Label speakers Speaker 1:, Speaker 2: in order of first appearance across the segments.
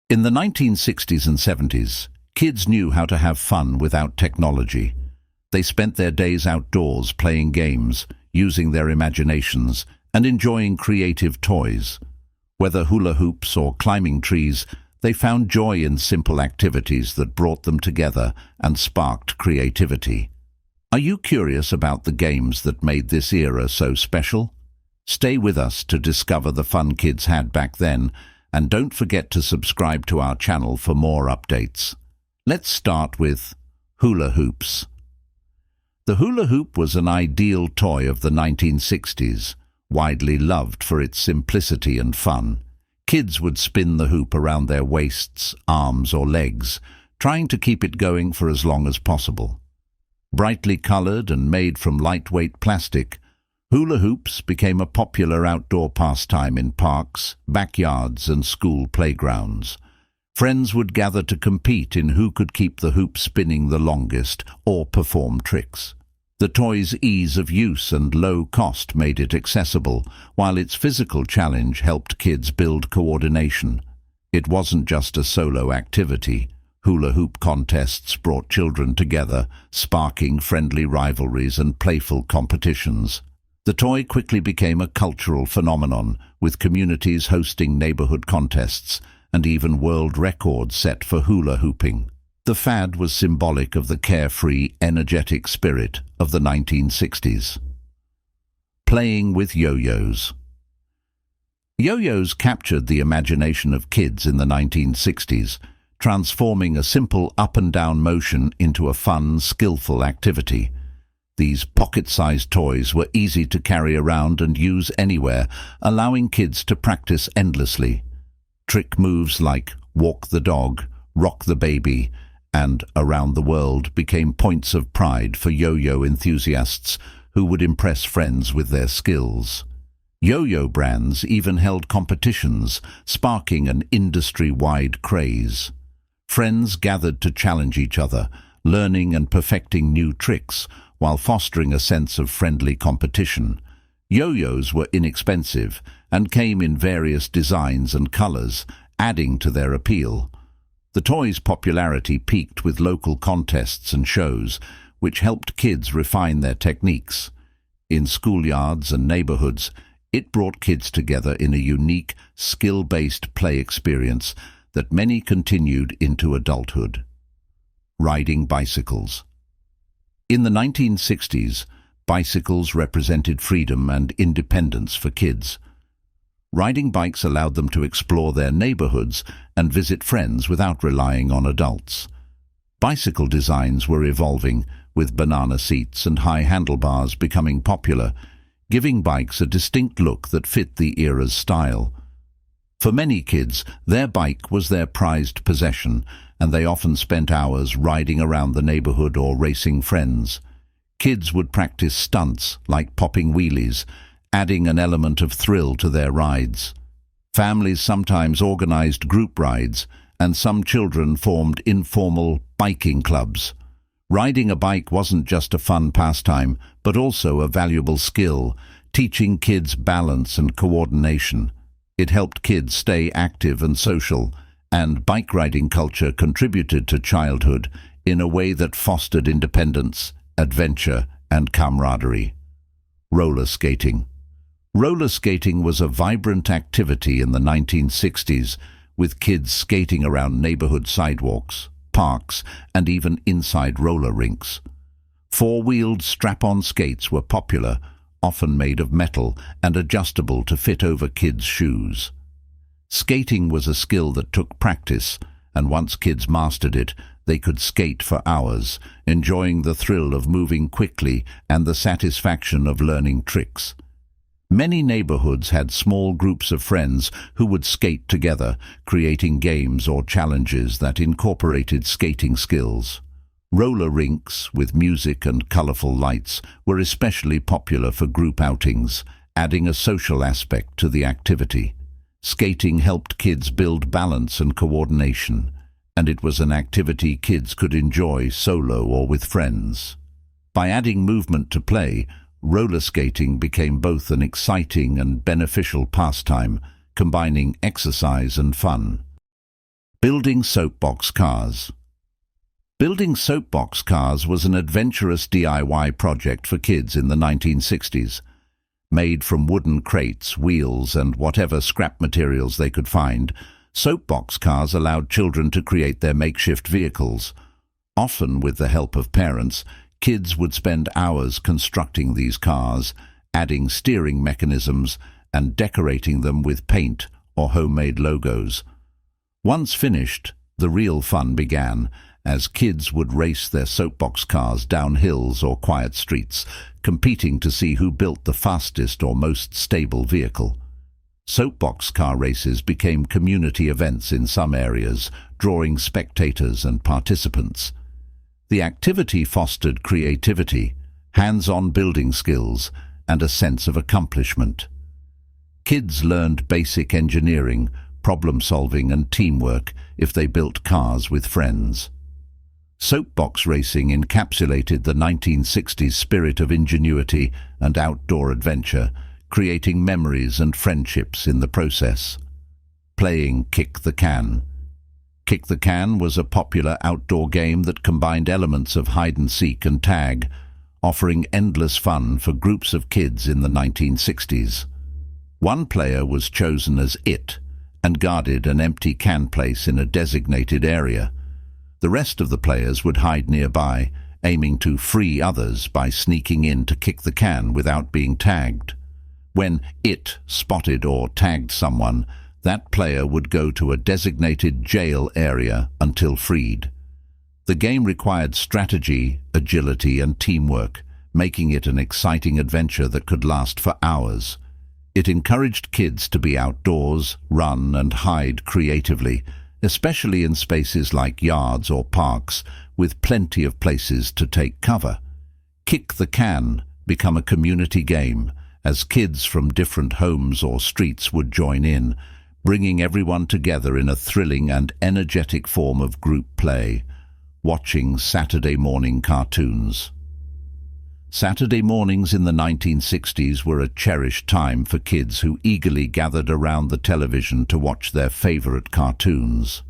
Speaker 1: In the 1960s and 70s, kids knew how to have fun without technology. They spent their days outdoors playing games, using their imaginations, and enjoying creative toys. Whether hula hoops or climbing trees, they found joy in simple activities that brought them together and sparked creativity. Are you curious about the games that made this era so special? Stay with us to discover the fun kids had back then, and don't forget to subscribe to our channel for more updates. Let's start with hula hoops. The hula hoop was an ideal toy of the 1960s, widely loved for its simplicity and fun. Kids would spin the hoop around their waists, arms or legs, trying to keep it going for as long as possible. Brightly colored and made from lightweight plastic, hula hoops became a popular outdoor pastime in parks, backyards and school playgrounds. Friends would gather to compete in who could keep the hoop spinning the longest or perform tricks. The toy's ease of use and low cost made it accessible, while its physical challenge helped kids build coordination. It wasn't just a solo activity. Hula hoop contests brought children together, sparking friendly rivalries and playful competitions. The toy quickly became a cultural phenomenon, with communities hosting neighborhood contests and even world records set for hula hooping. The fad was symbolic of the carefree, energetic spirit of the 1960s. Playing with yo-yos. Yo-yos captured the imagination of kids in the 1960s, transforming a simple up-and-down motion into a fun, skillful activity. These pocket-sized toys were easy to carry around and use anywhere, allowing kids to practice endlessly. Trick moves like walk the dog, rock the baby, and around the world became points of pride for yo-yo enthusiasts who would impress friends with their skills. Yo-yo brands even held competitions, sparking an industry-wide craze. Friends gathered to challenge each other, learning and perfecting new tricks, while fostering a sense of friendly competition. Yo-yos were inexpensive and came in various designs and colors, adding to their appeal. The toy's popularity peaked with local contests and shows, which helped kids refine their techniques. In schoolyards and neighborhoods, it brought kids together in a unique, skill-based play experience that many continued into adulthood. Riding bicycles. In the 1960s, bicycles represented freedom and independence for kids. Riding bikes allowed them to explore their neighborhoods and visit friends without relying on adults. Bicycle designs were evolving, with banana seats and high handlebars becoming popular, giving bikes a distinct look that fit the era's style. For many kids, their bike was their prized possession, and they often spent hours riding around the neighborhood or racing friends. Kids would practice stunts like popping wheelies, adding an element of thrill to their rides. Families sometimes organized group rides, and some children formed informal biking clubs. Riding a bike wasn't just a fun pastime, but also a valuable skill, teaching kids balance and coordination. It helped kids stay active and social, and bike riding culture contributed to childhood in a way that fostered independence, adventure, and camaraderie. Roller skating. Roller skating was a vibrant activity in the 1960s, with kids skating around neighborhood sidewalks, parks, and even inside roller rinks. Four-wheeled strap-on skates were popular, often made of metal and adjustable to fit over kids' shoes. Skating was a skill that took practice, and once kids mastered it, they could skate for hours, enjoying the thrill of moving quickly and the satisfaction of learning tricks. Many neighborhoods had small groups of friends who would skate together, creating games or challenges that incorporated skating skills. Roller rinks with music and colorful lights were especially popular for group outings, adding a social aspect to the activity. Skating helped kids build balance and coordination, and it was an activity kids could enjoy solo or with friends. By adding movement to play, roller skating became both an exciting and beneficial pastime, combining exercise and fun. Building soapbox cars. Building soapbox cars was an adventurous DIY project for kids in the 1960s. Made from wooden crates, wheels, and whatever scrap materials they could find, soapbox cars allowed children to create their makeshift vehicles. Often with the help of parents, kids would spend hours constructing these cars, adding steering mechanisms, and decorating them with paint or homemade logos. Once finished, the real fun began, as kids would race their soapbox cars down hills or quiet streets, competing to see who built the fastest or most stable vehicle. Soapbox car races became community events in some areas, drawing spectators and participants. The activity fostered creativity, hands-on building skills, and a sense of accomplishment. Kids learned basic engineering, problem-solving and teamwork if they built cars with friends. Soapbox racing encapsulated the 1960s spirit of ingenuity and outdoor adventure, creating memories and friendships in the process. Playing Kick the Can. Kick the Can was a popular outdoor game that combined elements of hide-and-seek and tag, offering endless fun for groups of kids in the 1960s. One player was chosen as It and guarded an empty can place in a designated area. The rest of the players would hide nearby, aiming to free others by sneaking in to kick the can without being tagged. When It spotted or tagged someone, that player would go to a designated jail area until freed. The game required strategy, agility, and teamwork, making it an exciting adventure that could last for hours. It encouraged kids to be outdoors, run and hide creatively, especially in spaces like yards or parks, with plenty of places to take cover. Kick the Can became a community game, as kids from different homes or streets would join in, bringing everyone together in a thrilling and energetic form of group play. Watching Saturday morning cartoons. Saturday mornings in the 1960s were a cherished time for kids who eagerly gathered around the television to watch their favorite cartoons.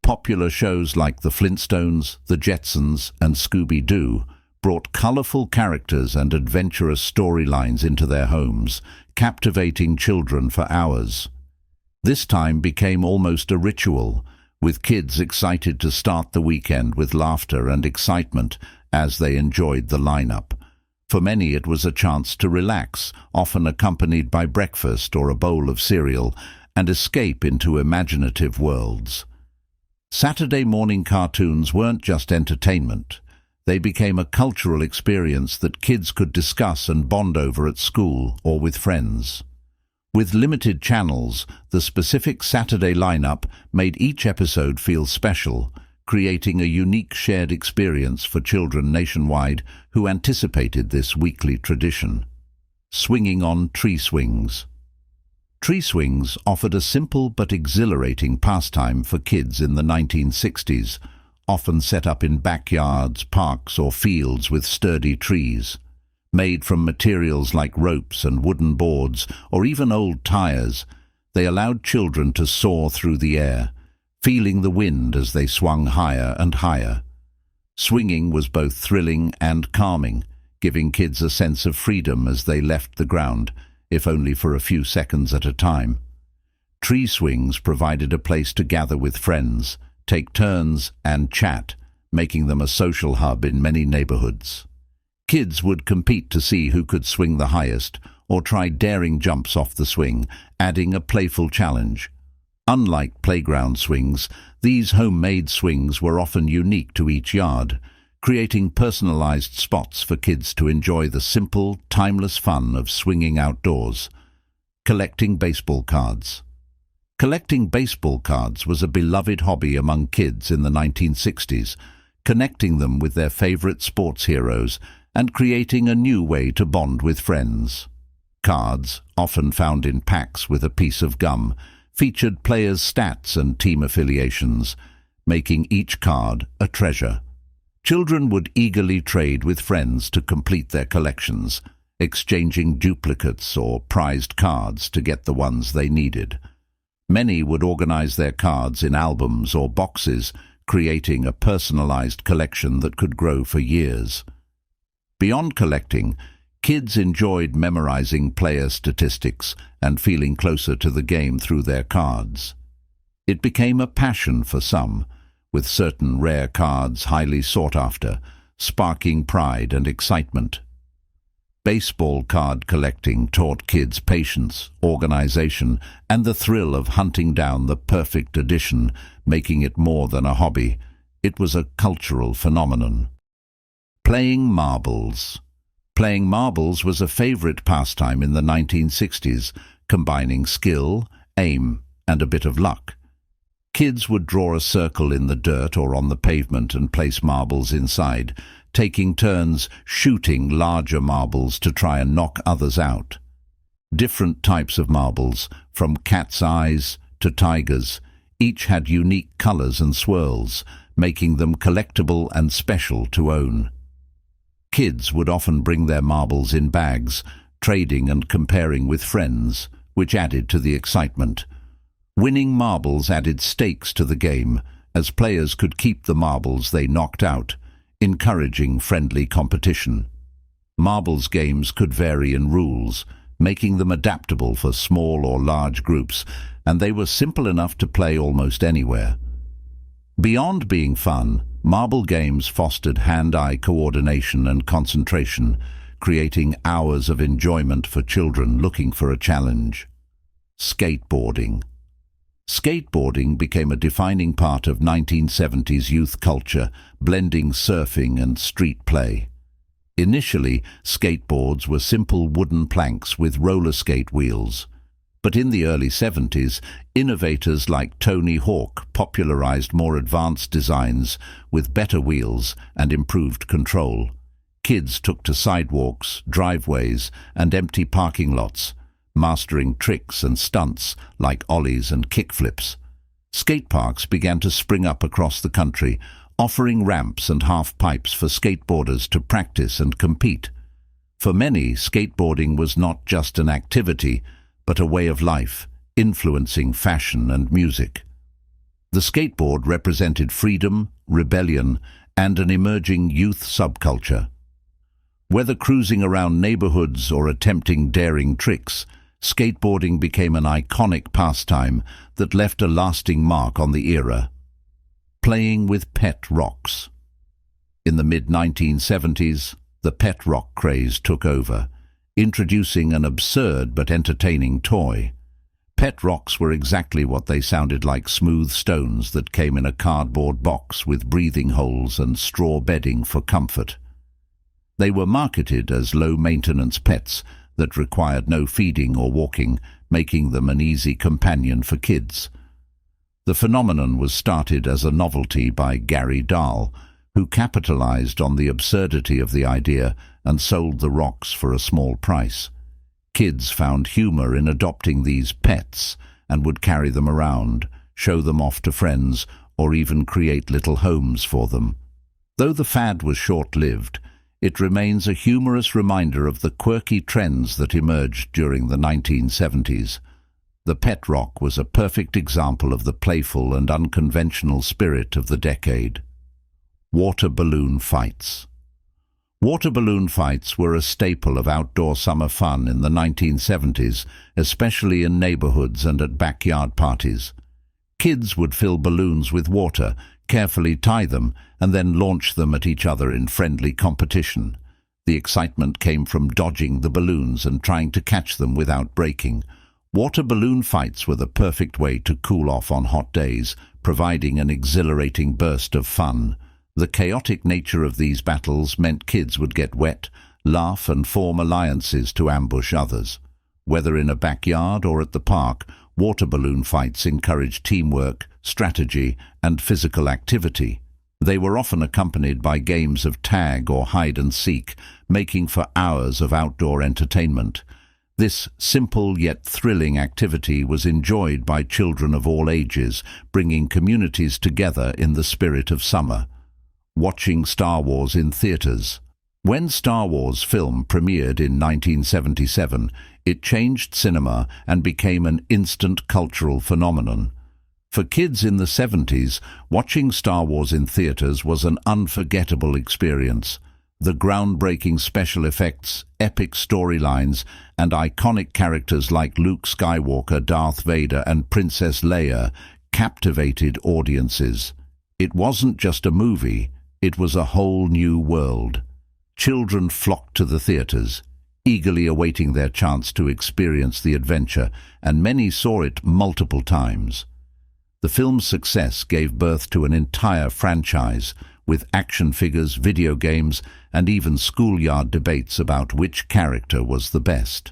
Speaker 1: Popular shows like The Flintstones, The Jetsons, and Scooby-Doo brought colorful characters and adventurous storylines into their homes, captivating children for hours. This time became almost a ritual, with kids excited to start the weekend with laughter and excitement as they enjoyed the lineup. For many, it was a chance to relax, often accompanied by breakfast or a bowl of cereal, and escape into imaginative worlds. Saturday morning cartoons weren't just entertainment. They became a cultural experience that kids could discuss and bond over at school or with friends. With limited channels, the specific Saturday lineup made each episode feel special, creating a unique shared experience for children nationwide who anticipated this weekly tradition. Swinging on tree swings. Tree swings offered a simple but exhilarating pastime for kids in the 1960s, often set up in backyards, parks, or fields with sturdy trees. Made from materials like ropes and wooden boards, or even old tires, they allowed children to soar through the air, feeling the wind as they swung higher and higher. Swinging was both thrilling and calming, giving kids a sense of freedom as they left the ground, if only for a few seconds at a time. Tree swings provided a place to gather with friends, take turns, and chat, making them a social hub in many neighborhoods. Kids would compete to see who could swing the highest, or try daring jumps off the swing, adding a playful challenge. Unlike playground swings, these homemade swings were often unique to each yard, creating personalized spots for kids to enjoy the simple, timeless fun of swinging outdoors. Collecting baseball cards. Collecting baseball cards was a beloved hobby among kids in the 1960s, connecting them with their favorite sports heroes and creating a new way to bond with friends. Cards, often found in packs with a piece of gum, featured players' stats and team affiliations, making each card a treasure. Children would eagerly trade with friends to complete their collections, exchanging duplicates or prized cards to get the ones they needed. Many would organize their cards in albums or boxes, creating a personalized collection that could grow for years. Beyond collecting, kids enjoyed memorizing player statistics and feeling closer to the game through their cards. It became a passion for some, with certain rare cards highly sought after, sparking pride and excitement. Baseball card collecting taught kids patience, organization, and the thrill of hunting down the perfect edition, making it more than a hobby. It was a cultural phenomenon. Playing marbles. Playing marbles was a favorite pastime in the 1960s, combining skill, aim, and a bit of luck. Kids would draw a circle in the dirt or on the pavement and place marbles inside, taking turns shooting larger marbles to try and knock others out. Different types of marbles, from cat's eyes to tigers, each had unique colors and swirls, making them collectible and special to own. Kids would often bring their marbles in bags, trading and comparing with friends, which added to the excitement. Winning marbles added stakes to the game, as players could keep the marbles they knocked out, encouraging friendly competition. Marbles games could vary in rules, making them adaptable for small or large groups, and they were simple enough to play almost anywhere. Beyond being fun, marble games fostered hand-eye coordination and concentration, creating hours of enjoyment for children looking for a challenge. Skateboarding. Skateboarding became a defining part of 1970s youth culture, blending surfing and street play. Initially, skateboards were simple wooden planks with roller skate wheels. But in the early 70s, innovators like Tony Hawk popularized more advanced designs with better wheels and improved control. Kids took to sidewalks, driveways, and empty parking lots, mastering tricks and stunts like ollies and kickflips. Skate parks began to spring up across the country, offering ramps and half-pipes for skateboarders to practice and compete. For many, skateboarding was not just an activity, but a way of life, influencing fashion and music. The skateboard represented freedom, rebellion, and an emerging youth subculture. Whether cruising around neighborhoods or attempting daring tricks, skateboarding became an iconic pastime that left a lasting mark on the era. Playing with pet rocks. In the mid-1970s, the pet rock craze took over, introducing an absurd but entertaining toy. Pet rocks were exactly what they sounded like: smooth stones that came in a cardboard box with breathing holes and straw bedding for comfort. They were marketed as low-maintenance pets that required no feeding or walking, making them an easy companion for kids. The phenomenon was started as a novelty by Gary Dahl, who capitalized on the absurdity of the idea and sold the rocks for a small price. Kids found humor in adopting these pets and would carry them around, show them off to friends, or even create little homes for them. Though the fad was short-lived, it remains a humorous reminder of the quirky trends that emerged during the 1970s. The pet rock was a perfect example of the playful and unconventional spirit of the decade. Water balloon fights. Water balloon fights were a staple of outdoor summer fun in the 1970s, especially in neighborhoods and at backyard parties. Kids would fill balloons with water, carefully tie them, and then launch them at each other in friendly competition. The excitement came from dodging the balloons and trying to catch them without breaking. Water balloon fights were the perfect way to cool off on hot days, providing an exhilarating burst of fun. The chaotic nature of these battles meant kids would get wet, laugh, and form alliances to ambush others. Whether in a backyard or at the park, water balloon fights encouraged teamwork, strategy, and physical activity. They were often accompanied by games of tag or hide-and-seek, making for hours of outdoor entertainment. This simple yet thrilling activity was enjoyed by children of all ages, bringing communities together in the spirit of summer. Watching Star Wars in theaters. When Star Wars film premiered in 1977, it changed cinema and became an instant cultural phenomenon. For kids in the 70s, watching Star Wars in theaters was an unforgettable experience. The groundbreaking special effects, epic storylines, and iconic characters like Luke Skywalker, Darth Vader, and Princess Leia captivated audiences. It wasn't just a movie, it was a whole new world. Children flocked to the theaters, eagerly awaiting their chance to experience the adventure, and many saw it multiple times. The film's success gave birth to an entire franchise, with action figures, video games, and even schoolyard debates about which character was the best.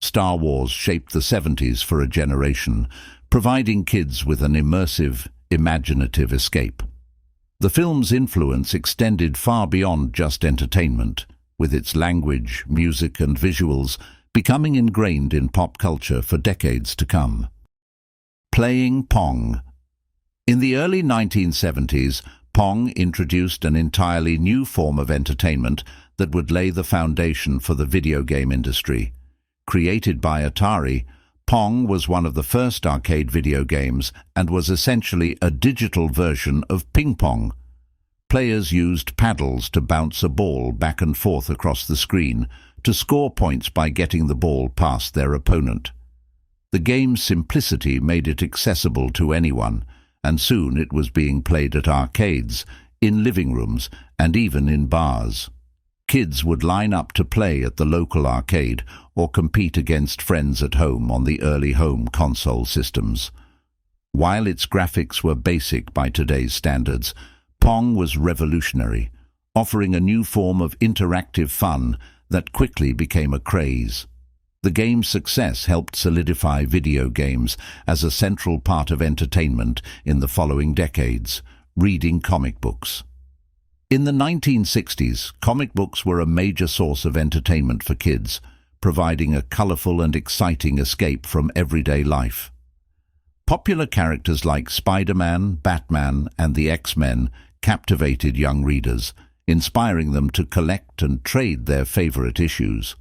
Speaker 1: Star Wars shaped the 70s for a generation, providing kids with an immersive, imaginative escape. The film's influence extended far beyond just entertainment, with its language, music, and visuals becoming ingrained in pop culture for decades to come. Playing Pong. In the early 1970s, Pong introduced an entirely new form of entertainment that would lay the foundation for the video game industry. Created by Atari, Pong was one of the first arcade video games and was essentially a digital version of ping pong. Players used paddles to bounce a ball back and forth across the screen to score points by getting the ball past their opponent. The game's simplicity made it accessible to anyone, and soon it was being played at arcades, in living rooms, and even in bars. Kids would line up to play at the local arcade or compete against friends at home on the early home console systems. While its graphics were basic by today's standards, Pong was revolutionary, offering a new form of interactive fun that quickly became a craze. The game's success helped solidify video games as a central part of entertainment in the following decades, reading comic books. In the 1960s, comic books were a major source of entertainment for kids, providing a colorful and exciting escape from everyday life. Popular characters like Spider-Man, Batman, and the X-Men captivated young readers, inspiring them to collect and trade their favorite issues.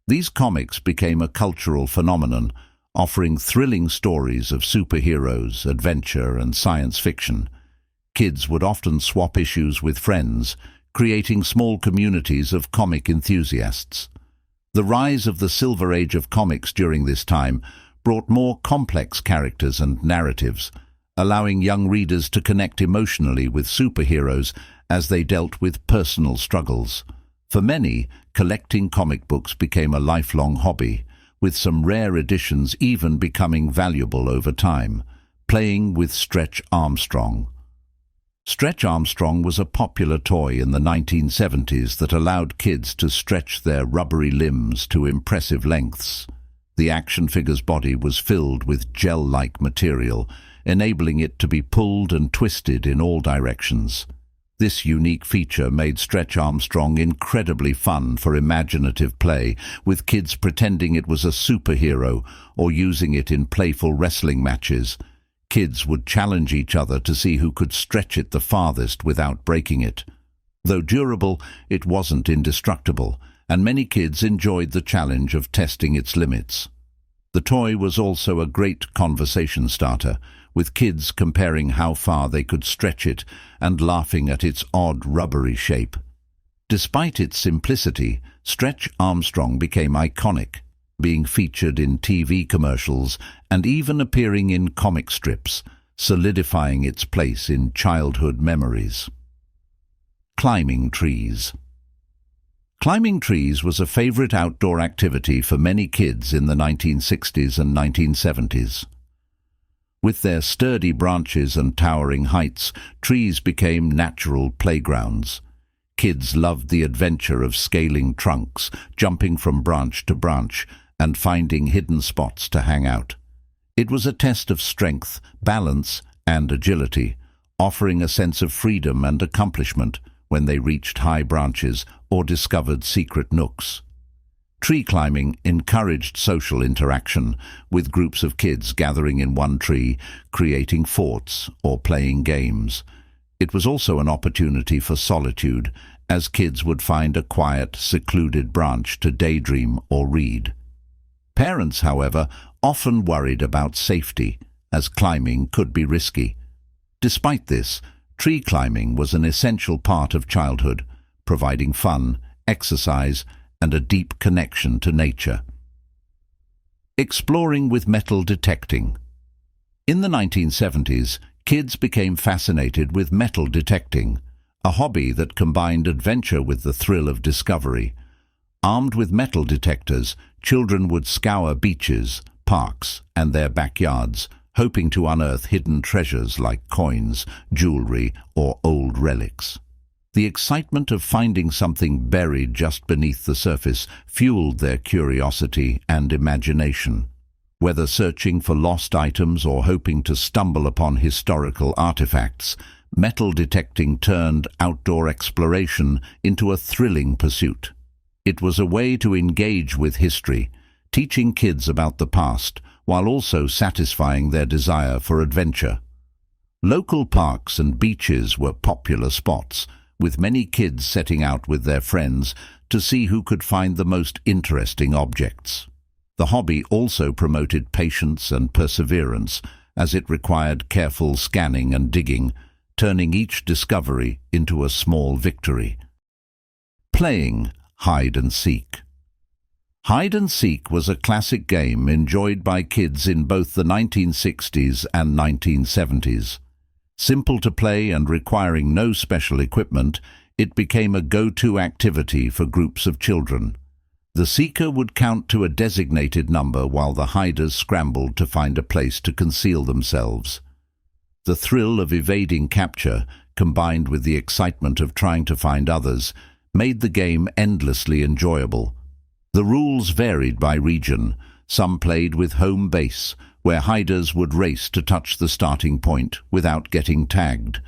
Speaker 1: These comics became a cultural phenomenon, offering thrilling stories of superheroes, adventure, and science fiction. Kids would often swap issues with friends, creating small communities of comic enthusiasts. The rise of the Silver Age of comics during this time brought more complex characters and narratives, allowing young readers to connect emotionally with superheroes as they dealt with personal struggles. For many, collecting comic books became a lifelong hobby, with some rare editions even becoming valuable over time. Playing with Stretch Armstrong. Stretch Armstrong was a popular toy in the 1970s that allowed kids to stretch their rubbery limbs to impressive lengths. The action figure's body was filled with gel-like material, enabling it to be pulled and twisted in all directions. This unique feature made Stretch Armstrong incredibly fun for imaginative play, with kids pretending it was a superhero or using it in playful wrestling matches. Kids would challenge each other to see who could stretch it the farthest without breaking it. Though durable, it wasn't indestructible, and many kids enjoyed the challenge of testing its limits. The toy was also a great conversation starter, with kids comparing how far they could stretch it and laughing at its odd rubbery shape. Despite its simplicity, Stretch Armstrong became iconic, being featured in TV commercials and even appearing in comic strips, solidifying its place in childhood memories. Climbing trees. Climbing trees was a favorite outdoor activity for many kids in the 1960s and 1970s. With their sturdy branches and towering heights, trees became natural playgrounds. Kids loved the adventure of scaling trunks, jumping from branch to branch, and finding hidden spots to hang out. It was a test of strength, balance, and agility, offering a sense of freedom and accomplishment when they reached high branches or discovered secret nooks. Tree climbing encouraged social interaction, with groups of kids gathering in one tree, creating forts or playing games. It was also an opportunity for solitude as kids would find a quiet, secluded branch to daydream or read. Parents, however, often worried about safety, as climbing could be risky. Despite this, tree climbing was an essential part of childhood, providing fun, exercise, and a deep connection to nature. Exploring with metal detecting. In the 1970s, kids became fascinated with metal detecting, a hobby that combined adventure with the thrill of discovery. Armed with metal detectors, children would scour beaches, parks, and their backyards, hoping to unearth hidden treasures like coins, jewelry, or old relics. The excitement of finding something buried just beneath the surface fueled their curiosity and imagination. Whether searching for lost items or hoping to stumble upon historical artifacts, metal detecting turned outdoor exploration into a thrilling pursuit. It was a way to engage with history, teaching kids about the past while also satisfying their desire for adventure. Local parks and beaches were popular spots, with many kids setting out with their friends to see who could find the most interesting objects. The hobby also promoted patience and perseverance, as it required careful scanning and digging, turning each discovery into a small victory. Playing hide and seek. Hide and seek was a classic game enjoyed by kids in both the 1960s and 1970s. Simple to play and requiring no special equipment, it became a go-to activity for groups of children. The seeker would count to a designated number while the hiders scrambled to find a place to conceal themselves. The thrill of evading capture, combined with the excitement of trying to find others, made the game endlessly enjoyable. The rules varied by region. Some played with home base, where hiders would race to touch the starting point without getting tagged.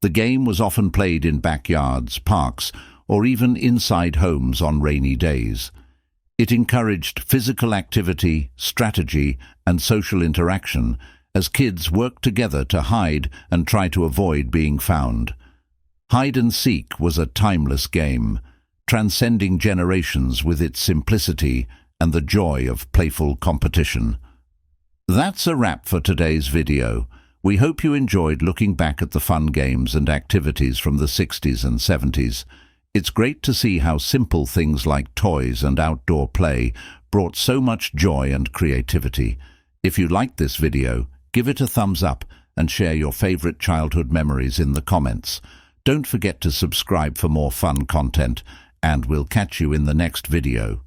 Speaker 1: The game was often played in backyards, parks, or even inside homes on rainy days. It encouraged physical activity, strategy, and social interaction as kids worked together to hide and try to avoid being found. Hide and seek was a timeless game, transcending generations with its simplicity and the joy of playful competition. That's a wrap for today's video. We hope you enjoyed looking back at the fun games and activities from the 60s and 70s. It's great to see how simple things like toys and outdoor play brought so much joy and creativity. If you liked this video, give it a thumbs up and share your favorite childhood memories in the comments. Don't forget to subscribe for more fun content, and we'll catch you in the next video.